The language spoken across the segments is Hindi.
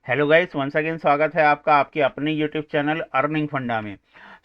हेलो गाइस, वंस अगेन स्वागत है आपका आपके अपने यूट्यूब चैनल अर्निंग फंडा में।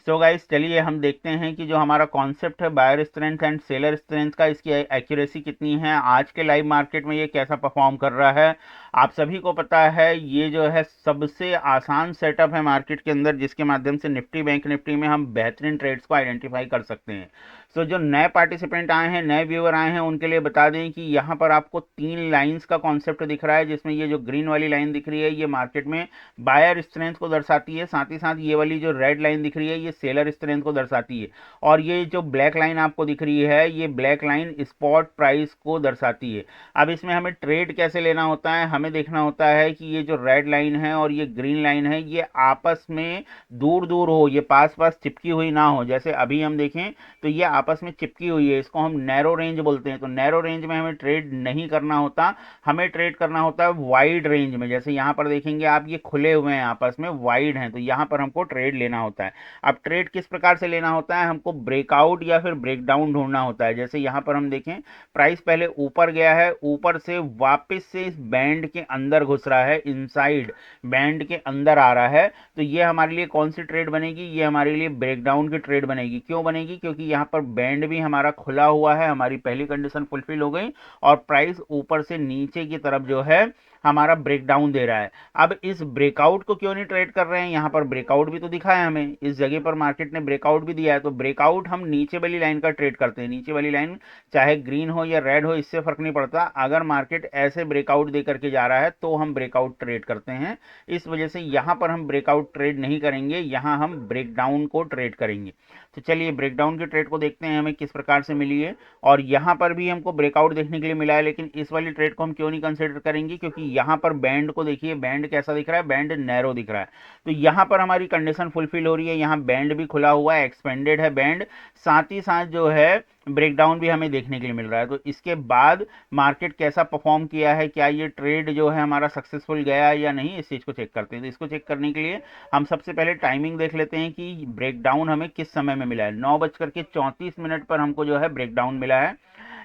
सो गाइस, चलिए हम देखते हैं कि जो हमारा कॉन्सेप्ट है buyer strength and seller strength का, इसकी एक्यूरेसी कितनी है, आज के लाइव मार्केट में ये कैसा परफॉर्म कर रहा है। आप सभी को पता है ये जो है सबसे आसान सेटअप है मार्केट के अंदर, जिसके माध्यम से निफ्टी बैंक निफ्टी में हम बेहतरीन ट्रेड्स को आइडेंटिफाई कर सकते हैं। सो जो नए पार्टिसिपेंट आए हैं, नए व्यूअर आए हैं, उनके लिए बता दें कि यहाँ पर आपको 3 लाइंस का कॉन्सेप्ट दिख रहा है, जिसमें ये जो ग्रीन वाली लाइन दिख रही है ये मार्केट में बायर स्ट्रेंथ को दर्शाती है, साथ ही साथ ये वाली जो रेड लाइन दिख रही है ये सेलर स्ट्रेंथ को दर्शाती है, और ये जो ब्लैक लाइन आपको दिख रही है ये ब्लैक लाइन स्पॉट प्राइस को दर्शाती है। अब इसमें हमें ट्रेड कैसे लेना होता है, हमें देखना होता है कि ये जो रेड लाइन है और ये ग्रीन लाइन है ये आपस में दूर दूर हो, ये पास पास चिपकी हुई ना हो। जैसे अभी हम देखें तो ये आपस में चिपकी हुई है, इसको हम नैरो रेंज बोलते हैं। तो नैरो रेंज में हमें ट्रेड नहीं करना होता, हमें ट्रेड करना होता है वाइड रेंज में। जैसे यहाँ पर देखेंगे आप, ये खुले हुए हैं, आपस में वाइड हैं, तो यहाँ पर हमको ट्रेड लेना होता है। अब ट्रेड किस प्रकार से लेना होता है, हमको ब्रेकआउट या फिर ब्रेकडाउन ढूंढना होता है। जैसे यहाँ पर हम देखें, प्राइस पहले ऊपर गया है, ऊपर से वापस से इस बैंड के अंदर घुस रहा है, इनसाइड बैंड के अंदर आ रहा है, तो ये हमारे लिए कौन सी ट्रेड बनेगी, ये हमारे लिए ब्रेकडाउन की ट्रेड बनेगी। क्यों बनेगी, क्योंकि यहाँ पर बैंड भी हमारा खुला हुआ है, हमारी पहली कंडीशन फुलफिल हो गई, और प्राइस ऊपर से नीचे की तरफ जो है हमारा ब्रेकडाउन दे रहा है। अब इस ब्रेकआउट को क्यों नहीं ट्रेड कर रहे हैं, यहाँ पर ब्रेकआउट भी तो दिखा है हमें, इस जगह पर मार्केट ने ब्रेकआउट भी दिया है, तो ब्रेकआउट हम नीचे वाली लाइन का ट्रेड करते हैं। नीचे वाली लाइन चाहे ग्रीन हो या रेड हो, इससे फर्क नहीं पड़ता, अगर मार्केट ऐसे ब्रेकआउट दे करके जा रहा है तो हम ब्रेकआउट ट्रेड करते हैं। इस वजह से यहाँ पर हम ब्रेकआउट ट्रेड नहीं करेंगे, यहाँ हम ब्रेकडाउन को ट्रेड करेंगे। तो चलिए ब्रेकडाउन की ट्रेड को देखते हैं हमें किस प्रकार से मिली है। और यहाँ पर भी हमको ब्रेकआउट देखने के लिए मिला है, लेकिन इस वाली ट्रेड को हम क्यों नहीं कंसिडर करेंगे, क्योंकि यहाँ पर बैंड को देखिए, बैंड कैसा दिख रहा है, बैंड नैरो दिख रहा है। तो यहाँ पर हमारी कंडीशन फुलफिल हो रही है, यहाँ बैंड भी खुला हुआ है, एक्सपेंडेड है बैंड, साथ ही साथ जो है ब्रेकडाउन भी हमें देखने के लिए मिल रहा है। तो इसके बाद मार्केट कैसा परफॉर्म किया है, क्या ये ट्रेड जो है हमारा सक्सेसफुल गया है या नहीं, इस चीज़ को चेक करते हैं। तो इसको चेक करने के लिए हम सबसे पहले टाइमिंग देख लेते हैं कि ब्रेकडाउन हमें किस समय में मिला है। 9:34 पर हमको जो है ब्रेकडाउन मिला है।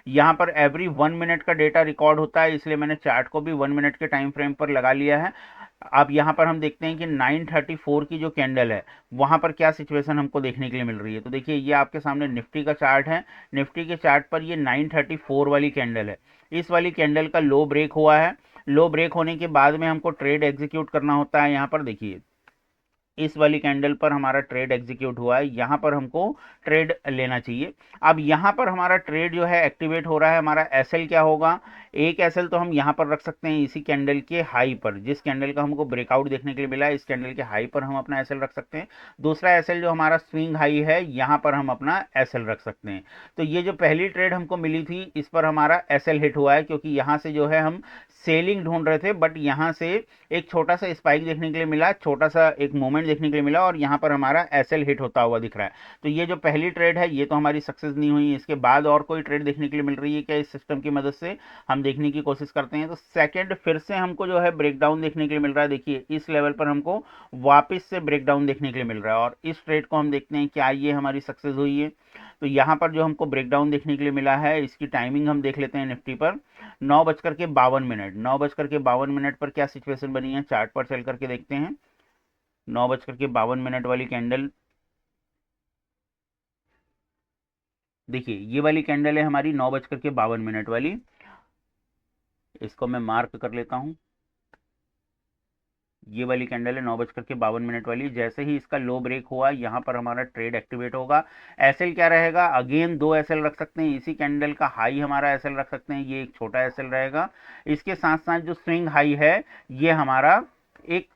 यहाँ पर एवरी 1 मिनट का डेटा रिकॉर्ड होता है, इसलिए मैंने चार्ट को भी 1 मिनट के टाइम फ्रेम पर लगा लिया है। अब यहाँ पर हम देखते हैं कि 9:34 की जो कैंडल है वहाँ पर क्या सिचुएशन हमको देखने के लिए मिल रही है। तो देखिए ये आपके सामने निफ्टी का चार्ट है, निफ्टी के चार्ट पर ये 9:34 वाली कैंडल है, इस वाली कैंडल का लो ब्रेक हुआ है। लो ब्रेक होने के बाद में हमको ट्रेड एग्जीक्यूट करना होता है। यहाँ पर देखिए इस वाली कैंडल पर हमारा ट्रेड एग्जीक्यूट हुआ है, यहाँ पर हमको ट्रेड लेना चाहिए। अब यहाँ पर हमारा ट्रेड जो है एक्टिवेट हो रहा है, हमारा एसएल क्या होगा, एक एसएल तो हम यहाँ पर रख सकते हैं इसी कैंडल के हाई पर, जिस कैंडल का हमको ब्रेकआउट देखने के लिए मिला है इस कैंडल के हाई पर हम अपना एसएल रख सकते हैं। दूसरा एसएल जो हमारा स्विंग हाई है, यहाँ पर हम अपना एसएल रख सकते हैं। तो ये जो पहली ट्रेड हमको मिली थी इस पर हमारा एसएल हिट हुआ है, क्योंकि यहाँ से जो है हम सेलिंग ढूंढ रहे थे, बट यहाँ से एक छोटा सा स्पाइक देखने के लिए मिला, छोटा सा एक मोमेंट देखने के लिए मिला, और यहाँ पर हमारा एसएल हिट होता हुआ दिख रहा है। तो ये जो पहली ट्रेड है ये तो हमारी सक्सेस नहीं हुई। इसके बाद और कोई ट्रेड देखने के लिए मिल रही है क्या, इस सिस्टम की मदद से हम देखने की कोशिश करते हैं। तो सेकंड फिर से हमको जो है ब्रेकडाउन देखने के लिए मिल रहा है, देखिए इस लेवल पर हमको वापस से ब्रेकडाउन देखने के लिए मिल रहा है, और इस ट्रेड को हम देखते हैं क्या ये हमारी सक्सेस हुई है। तो यहाँ पर जो हमको ब्रेकडाउन देखने के लिए मिला है, इसकी टाइमिंग हम देख लेते हैं निफ्टी पर। 9:52 पर क्या सिचुएशन बनी है, चार्ट पर चल करके देखते हैं। 9:52 वाली कैंडल, देखिए ये वाली कैंडल है हमारी 9:52 वाली, इसको मैं मार्क कर लेता हूं। ये वाली कैंडल है 9:52 वाली, जैसे ही इसका लो ब्रेक हुआ यहाँ पर हमारा ट्रेड एक्टिवेट होगा। एसएल क्या रहेगा, अगेन दो एसएल रख सकते हैं, इसी कैंडल का हाई हमारा एसएल रख सकते हैं, ये एक छोटा एसएल रहेगा। इसके साथ साथ जो स्विंग हाई है ये हमारा एक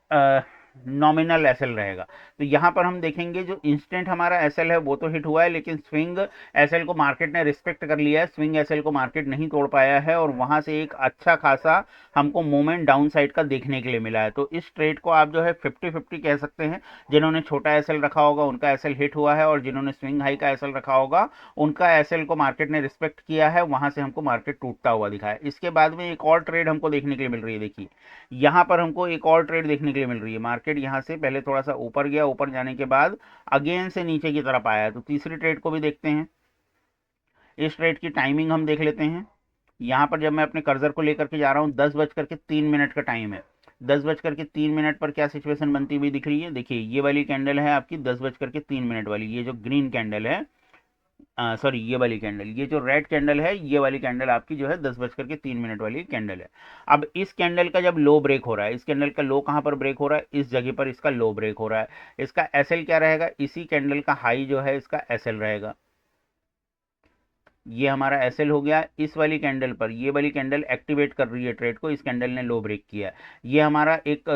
नॉमिनल एसएल रहेगा। तो यहाँ पर हम देखेंगे जो इंस्टेंट हमारा एसएल है वो तो हिट हुआ है, लेकिन स्विंग एसएल को मार्केट ने रिस्पेक्ट कर लिया है, स्विंग एसएल को मार्केट नहीं तोड़ पाया है, और वहां से एक अच्छा खासा हमको मूवमेंट डाउन साइड का देखने के लिए मिला है। तो इस ट्रेड को आप जो है 50-50 कह सकते हैं। जिन्होंने छोटा एसएल रखा होगा उनका एसएल हिट हुआ है, और जिन्होंने स्विंग हाई का एसएल रखा होगा उनका एसएल को मार्केट ने रिस्पेक्ट किया है, वहां से हमको मार्केट टूटता हुआ दिखा है। इसके बाद में एक और ट्रेड हमको देखने के लिए मिल रही है, देखिए यहाँ पर हमको एक और ट्रेड देखने के लिए मिल रही है। मार्केट यहाँ से पहले थोड़ा सा ऊपर गया, ऊपर जाने के बाद अगेन से नीचे की तरफ आया है। तो तीसरी ट्रेड को भी देखते हैं, इस ट्रेड की टाइमिंग हम देख लेते हैं। यहाँ पर जब मैं अपने कर्सर को लेकर के जा रहा हूँ, 10:03 का टाइम है, 10 बज कर के 3 मिनट पर क्या सिचुएशन बनती हुई दिख रही है, देखिए ये वाली कैंडल है आपकी 10 बज कर के 3 मिनट वाली, ये जो ग्रीन कैंडल है, सॉरी ये वाली कैंडल, ये जो रेड कैंडल है, ये वाली कैंडल आपकी जो है 10 बज कर के 3 मिनट वाली कैंडल है। अब इस कैंडल का जब लो ब्रेक हो रहा है, इस कैंडल का लो कहां पर ब्रेक हो रहा है, इस जगह पर इसका लो ब्रेक हो रहा है, इसका एसएल क्या रहेगा, इसी कैंडल का हाई जो है इसका एसएल रहेगा। ये हमारा एसएल हो गया। इस वाली कैंडल पर ये वाली कैंडल एक्टिवेट कर रही है ट्रेड को, इस कैंडल ने लो ब्रेक किया, ये हमारा एक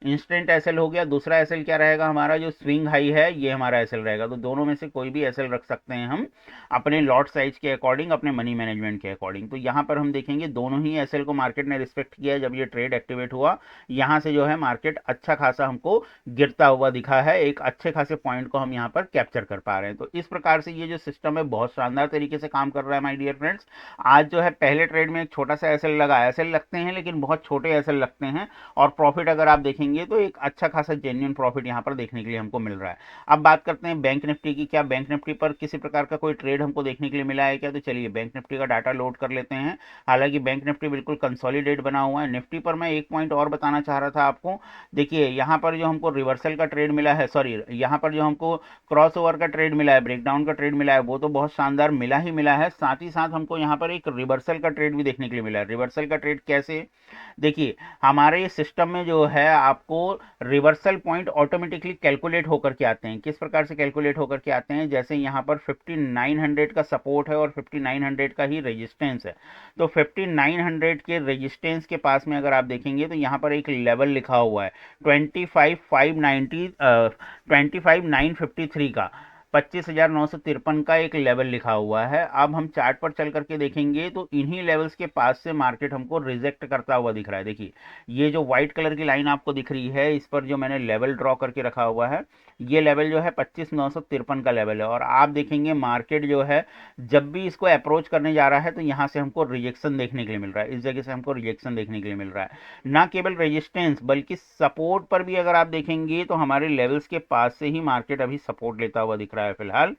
इंस्टेंट एसएल हो गया। दूसरा एसएल क्या रहेगा, हमारा जो स्विंग हाई है ये हमारा एसएल रहेगा। तो दोनों में से कोई भी एसएल रख सकते हैं हम अपने लॉट साइज के अकॉर्डिंग, अपने मनी मैनेजमेंट के अकॉर्डिंग। तो यहाँ पर हम देखेंगे दोनों ही एसएल को मार्केट ने रिस्पेक्ट किया है। जब ये ट्रेड एक्टिवेट हुआ, यहाँ से जो है मार्केट अच्छा खासा हमको गिरता हुआ दिखा है, एक अच्छे खासे पॉइंट को हम यहाँ पर कैप्चर कर पा रहे हैं। तो इस प्रकार से ये जो सिस्टम है बहुत शानदार तरीके से काम कर रहा है माय डियर फ्रेंड्स। आज जो है पहले ट्रेड में एक छोटा सा एसएल लगा, एसएल लगते हैं लेकिन बहुत छोटे एसएल लगते हैं, और प्रॉफिट अगर आप देखेंगे तो एक अच्छा खासा जेन्युइन प्रॉफिट यहाँ पर देखने के लिए हमको मिल रहा है। अब बात करते हैं बैंक निफ्टी की। क्या बैंक निफ्टी पर किसी प्रकार का कोई ट्रेड हमको देखने के लिए मिला है क्या, तो चलिए बैंक निफ्टी का डाटा लोड कर लेते हैं। हालांकि बैंक निफ्टी बिल्कुल कंसोलिडेट बना हुआ है। निफ्टी पर मैं एक पॉइंट और बताना चाह रहा था आपको, देखिए यहाँ पर जो हमको रिवर्सल का ट्रेड मिला है, सॉरी यहाँ पर जो हमको क्रॉस ओवर का ट्रेड मिला है, ब्रेकडाउन का ट्रेड मिला है, वो तो बहुत शानदार मिला ही मिला है। साथ ही साथ हमको यहाँ पर एक रिवर्सल का ट्रेड भी देखने के लिए मिला है। रिवर्सल का ट्रेड कैसे, देखिए हमारे सिस्टम में जो है आपको रिवर्सल पॉइंट ऑटोमेटिकली कैलकुलेट होकर के आते हैं। किस प्रकार से कैलकुलेट होकर के आते हैं, जैसे यहाँ पर 5900 का सपोर्ट है और 5900 का ही रेजिस्टेंस है। तो 5900 के रेजिस्टेंस के पास में अगर आप देखेंगे तो यहाँ पर एक लेवल लिखा हुआ है 25,953 का, 25,953 का एक लेवल लिखा हुआ है। अब हम चार्ट पर चल करके देखेंगे तो इन्हीं लेवल्स के पास से मार्केट हमको रिजेक्ट करता हुआ दिख रहा है। देखिए ये जो व्हाइट कलर की लाइन आपको दिख रही है, इस पर जो मैंने लेवल ड्रॉ करके रखा हुआ है, ये लेवल जो है 25,953 का लेवल है। और आप देखेंगे मार्केट जो है जब भी इसको अप्रोच करने जा रहा है तो यहाँ से हमको रिजेक्शन देखने के लिए मिल रहा है, इस जगह से हमको रिजेक्शन देखने के लिए मिल रहा है। ना केवल रेजिस्टेंस बल्कि सपोर्ट पर भी अगर आप देखेंगे तो हमारे लेवल्स के पास से ही मार्केट अभी सपोर्ट लेता हुआ दिख रहा है फिलहाल।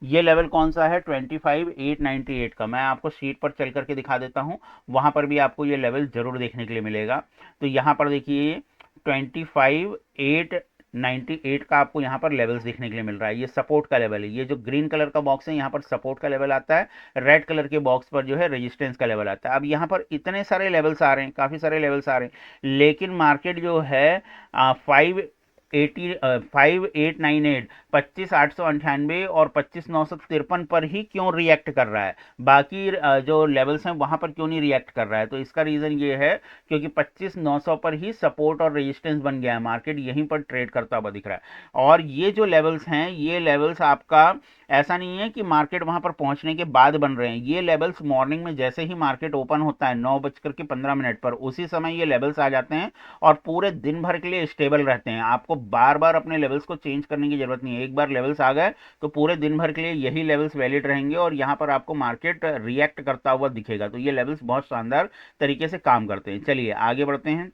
ये लेवल कौन सा है, 25,898 का, मैं आपको शीट पर चल करके दिखा देता हूं, वहां पर भी आपको ये लेवल जरूर देखने के लिए मिलेगा। तो यहां पर देखिए 25,898 का आपको यहाँ पर लेवल्स देखने के लिए मिल रहा है। ये सपोर्ट का लेवल है, ये जो ग्रीन कलर का बॉक्स है यहाँ पर सपोर्ट का लेवल आता है, रेड कलर के बॉक्स पर जो है रेजिस्टेंस का लेवल आता है। अब यहाँ पर इतने सारे लेवल्स आ रहे हैं, काफी सारे लेवल्स आ रहे हैं, लेकिन मार्केट जो है 5,898, 25,898 और 25,953 पर ही क्यों रिएक्ट कर रहा है, बाकी जो लेवल्स हैं वहां पर क्यों नहीं रिएक्ट कर रहा है, तो इसका रीजन ये है क्योंकि 25,900 पर ही सपोर्ट और रेजिस्टेंस बन गया है, मार्केट यहीं पर ट्रेड करता हुआ दिख रहा है। और ये जो लेवल्स हैं, ये लेवल्स आपका ऐसा नहीं है कि मार्केट वहां पर पहुंचने के बाद बन रहे हैं, ये लेवल्स मॉर्निंग में जैसे ही मार्केट ओपन होता है 9:15 पर, उसी समय ये लेवल्स आ जाते हैं और पूरे दिन भर के लिए स्टेबल रहते हैं। आपको बार बार अपने लेवल्स को चेंज करने की जरूरत नहीं है, एक बार लेवल्स आ गए तो पूरे दिन भर के लिए यही लेवल्स वैलिड रहेंगे और यहाँ पर आपको मार्केट रिएक्ट करता हुआ दिखेगा। तो ये लेवल्स बहुत शानदार तरीके से काम करते हैं। चलिए आगे बढ़ते हैं,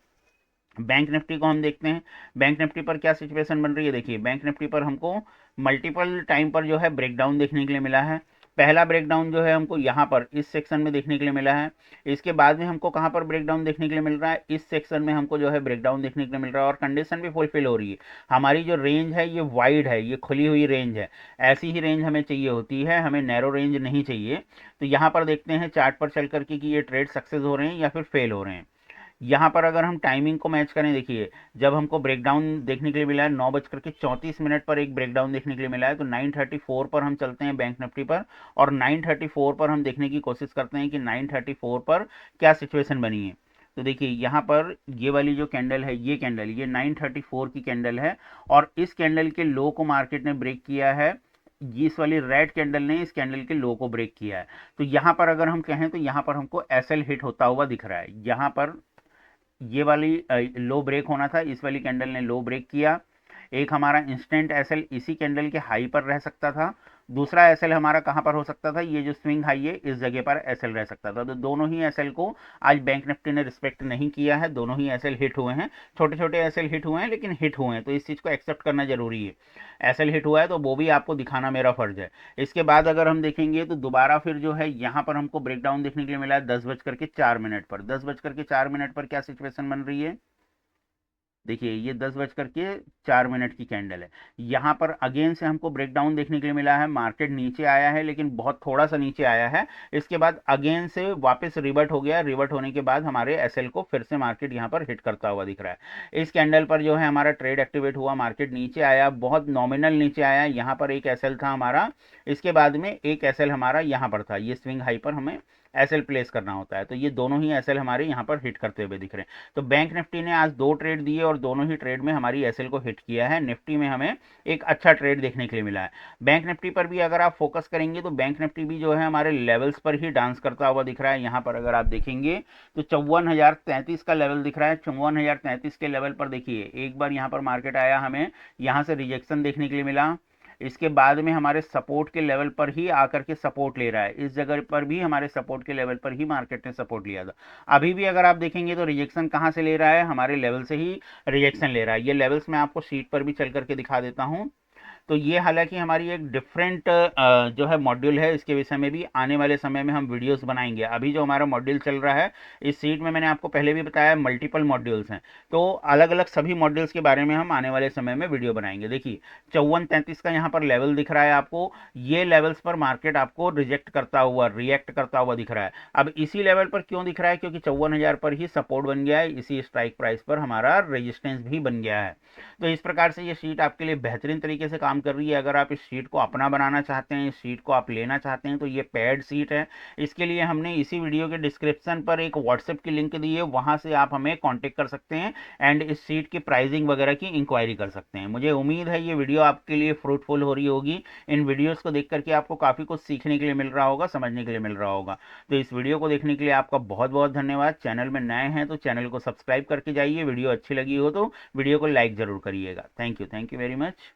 बैंक निफ्टी को हम देखते हैं। बैंक निफ्टी पर क्या सिचुएशन बन रही है, देखिए बैंक निफ्टी पर हमको मल्टीपल टाइम पर जो है ब्रेकडाउन देखने के लिए मिला है। पहला ब्रेकडाउन जो है हमको यहाँ पर इस सेक्शन में देखने के लिए मिला है। इसके बाद में हमको कहाँ पर ब्रेकडाउन देखने के लिए मिल रहा है, इस सेक्शन में हमको जो है ब्रेकडाउन देखने के लिए मिल रहा है और कंडीशन भी फुलफिल हो रही है। हमारी जो रेंज है ये वाइड है, ये खुली हुई रेंज है, ऐसी ही रेंज हमें चाहिए होती है, हमें नैरो रेंज नहीं चाहिए। तो यहाँ पर देखते हैं चार्ट पर चल करके कि ये ट्रेड सक्सेस हो रहे हैं या फिर फेल हो रहे हैं। यहाँ पर अगर हम टाइमिंग को मैच करें, देखिए जब हमको ब्रेकडाउन देखने के लिए मिला है 9:34 पर एक ब्रेकडाउन देखने के लिए मिला है, तो 9:34 पर हम चलते हैं बैंक निफ्टी पर और 9:34 पर हम देखने की कोशिश करते हैं कि 9:34 पर क्या सिचुएशन बनी है। तो देखिए यहाँ पर ये वाली जो कैंडल है, ये कैंडल ये 9:34 की कैंडल है और इस कैंडल के लो को मार्केट ने ब्रेक किया है, इस वाली रेड कैंडल ने इस कैंडल के लो को ब्रेक किया है। तो यहाँ पर अगर हम कहें तो यहाँ पर हमको एसएल हिट होता हुआ दिख रहा है। यहाँ पर ये वाली लो ब्रेक होना था, इस वाली कैंडल ने लो ब्रेक किया। एक हमारा इंस्टेंट एसएल इसी कैंडल के हाई पर रह सकता था, दूसरा एसएल हमारा कहां पर हो सकता था, ये जो स्विंग हाई है इस जगह पर एसएल रह सकता था। तो दोनों ही एसएल को आज बैंक निफ्टी ने रिस्पेक्ट नहीं किया है, दोनों ही एसएल हिट हुए हैं, छोटे छोटे एसएल हिट हुए हैं लेकिन हिट हुए हैं, तो इस चीज को एक्सेप्ट करना जरूरी है। एसएल हिट हुआ है तो वो भी आपको दिखाना मेरा फर्ज है। इसके बाद अगर हम देखेंगे तो दोबारा फिर जो है यहाँ पर हमको ब्रेकडाउन देखने के लिए मिला है 10:04 पर। 10:04 पर क्या सिचुएशन बन रही है, देखिए ये 10 बज करके 4 मिनट की कैंडल है। यहाँ पर अगेन से हमको ब्रेकडाउन देखने के लिए मिला है, मार्केट नीचे आया है लेकिन बहुत थोड़ा सा नीचे आया है। इसके बाद अगेन से वापस रिवर्ट हो गया, रिवर्ट होने के बाद हमारे एसएल को फिर से मार्केट यहाँ पर हिट करता हुआ दिख रहा है। इस कैंडल पर जो है हमारा ट्रेड एक्टिवेट हुआ, मार्केट नीचे आया, बहुत नॉमिनल नीचे आया, यहाँ पर एक एसएल था हमारा, इसके बाद में एक एसएल हमारा यहाँ पर था, ये स्विंग हाई पर हमें एसएल प्लेस करना होता है, तो ये दोनों ही एसएल हमारे यहाँ पर हिट करते हुए दिख रहे हैं। तो बैंक निफ्टी ने आज 2 ट्रेड दिए और दोनों ही ट्रेड में हमारी एसएल को हिट किया है। निफ्टी में हमें एक अच्छा ट्रेड देखने के लिए मिला है। बैंक निफ्टी पर भी अगर आप फोकस करेंगे तो बैंक निफ्टी भी जो है हमारे लेवल्स पर ही डांस करता हुआ दिख रहा है। यहाँ पर अगर आप देखेंगे तो 54,033 का लेवल दिख रहा है। 54,033 के लेवल पर देखिए एक बार यहाँ पर मार्केट आया, हमें यहाँ से रिजेक्शन देखने के लिए मिला, इसके बाद में हमारे सपोर्ट के लेवल पर ही आकर के सपोर्ट ले रहा है। इस जगह पर भी हमारे सपोर्ट के लेवल पर ही मार्केट ने सपोर्ट लिया था। अभी भी अगर आप देखेंगे तो रिजेक्शन कहां से ले रहा है, हमारे लेवल से ही रिजेक्शन ले रहा है। ये लेवल्स मैं आपको शीट पर भी चल करके दिखा देता हूं। तो ये हालांकि हमारी एक डिफरेंट जो है मॉड्यूल है, इसके विषय में भी आने वाले समय में हम वीडियोस बनाएंगे। अभी जो हमारा मॉड्यूल चल रहा है इस सीट में मैंने आपको पहले भी बताया मल्टीपल मॉड्यूल्स हैं, तो अलग अलग सभी मॉड्यूल्स के बारे में हम आने वाले समय में वीडियो बनाएंगे। देखिए 5433 का यहाँ पर लेवल दिख रहा है आपको, ये लेवल्स पर मार्केट आपको रिजेक्ट करता हुआ, रिएक्ट करता हुआ दिख रहा है। अब इसी लेवल पर क्यों दिख रहा है, क्योंकि 54,000 पर ही सपोर्ट बन गया है, इसी स्ट्राइक प्राइस पर हमारा रेजिस्टेंस भी बन गया है। तो इस प्रकार से ये शीट आपके लिए बेहतरीन तरीके से काम कर रही है। अगर आप इस शीट को अपना बनाना चाहते हैं, इस शीट को आप लेना चाहते हैं, तो ये पेड शीट है। इसके लिए हमने इसी वीडियो के डिस्क्रिप्शन पर एक व्हाट्सएप की लिंक दी है, वहां से आप हमें कांटेक्ट कर सकते हैं एंड इस शीट की प्राइसिंग वगैरह की इंक्वायरी कर सकते हैं। मुझे उम्मीद है ये वीडियो आपके लिए फ्रूटफुल हो रही होगी। इन वीडियोस को देख करके आपको काफी कुछ सीखने के लिए मिल रहा होगा, समझने के लिए मिल रहा होगा। तो इस वीडियो को देखने के लिए आपका बहुत बहुत धन्यवाद। चैनल में नए हैं तो चैनल को सब्सक्राइब करके जाइए। वीडियो अच्छी लगी हो तो वीडियो को लाइक जरूर करिएगा। Thank you very much.